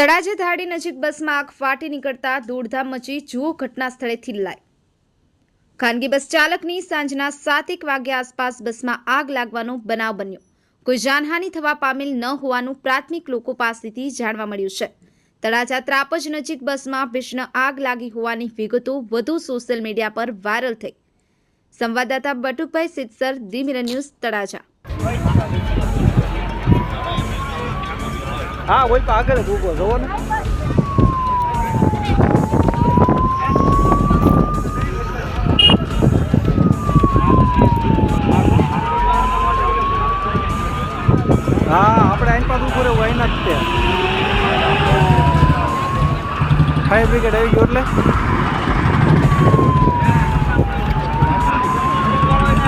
તળાજા ધાડી નજીક બસમાં આગ ફાટી નીકળતા દોડધામ મચી જુઓ ઘટના સ્થળેથી લાઈ। ખાનગી બસ ચાલકની સાંજના 7:00 વાગ્યા આસપાસ બસમાં આગ લાગવાનો બનાવ બન્યો। કોઈ જાનહાનિ થવા પામેલ ન હોવાનું પ્રાથમિક લોકો પાસેથી જાણવા મળ્યું છે। તળાજા ત્રાપજ નજીક બસમાં ભીષણ આગ લાગી હોવાની વિગતો વધુ સોશિયલ મીડિયા પર વાયરલ થઈ। સંવાદદાતા Batukbhai Sitsar, the mirror news, Talaja. हाँ वही तो आगे देखो जो ना हाँ अपने आइन पास ऊपर वही ना थे फायर ब्रिगेड आई गई એટલે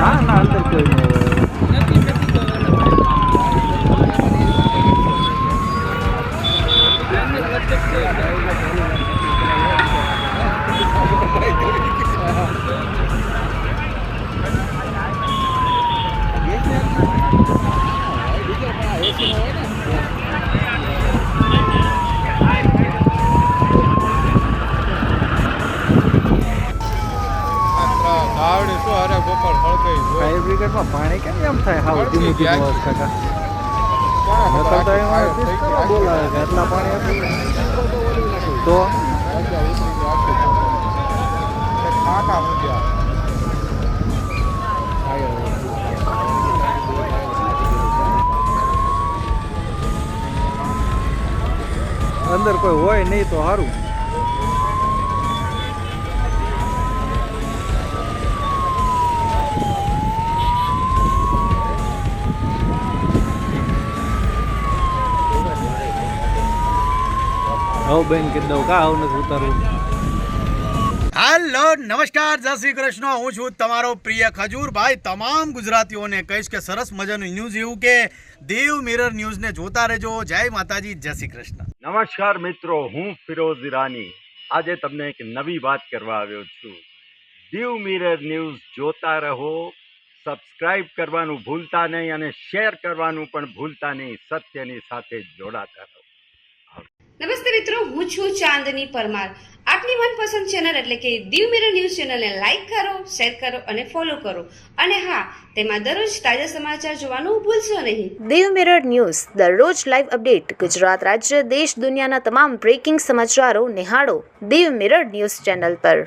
हाँ ना अंदर कोई नहीं फायर ब्रिगेड में पानी केम एम थाय हाव धीमी धीमी अवस्था का नकलता एम बोला के એટલા પાણી તો ખાટા મુજ્યા અંદર કોઈ હોય નહીં તો સારું। બેન કે દઉં કા આવું નથી ઉતારવું। હેલો નમસ્કાર, જય શ્રી કૃષ્ણ। હું છું તમારો પ્રિય ખજૂર ભાઈ। તમામ ગુજરાતીઓને કહીશ કે સરસ મજાનું ન્યૂઝ એવું કે દેવ મિરર ન્યૂઝને જોતા રહેજો। જય માતાજી, જય શ્રી કૃષ્ણ। નમસ્કાર મિત્રો, હું ફિરોઝ ઈરાની આજે તમને એક નવી વાત કરવા આવ્યો છું। દેવ મિરર ન્યૂઝ જોતા રહો, સબસ્ક્રાઇબ કરવાનું ભૂલતા નહીં અને શેર કરવાનું પણ ભૂલતા નહીં। સત્યની સાથે જોડાતા રહો। નમસ્તે મિત્રો, હું છું ચાંદની પરમાર। આપની મનપસંદ ચેનલ એટલે કે દીવ મિરર ન્યૂઝ ચેનલને લાઈક કરો, શેર કરો અને ફોલો કરો। અને હા, તેમાં દરરોજ તાજા સમાચાર જોવાનું ભૂલશો નહીં। દીવ મિરર ન્યૂઝ દરરોજ લાઈવ અપડેટ, ગુજરાત રાજ્ય, દેશ દુનિયાના તમામ બ્રેકિંગ સમાચારો નિહાળો દીવ મિરર ન્યૂઝ ચેનલ પર।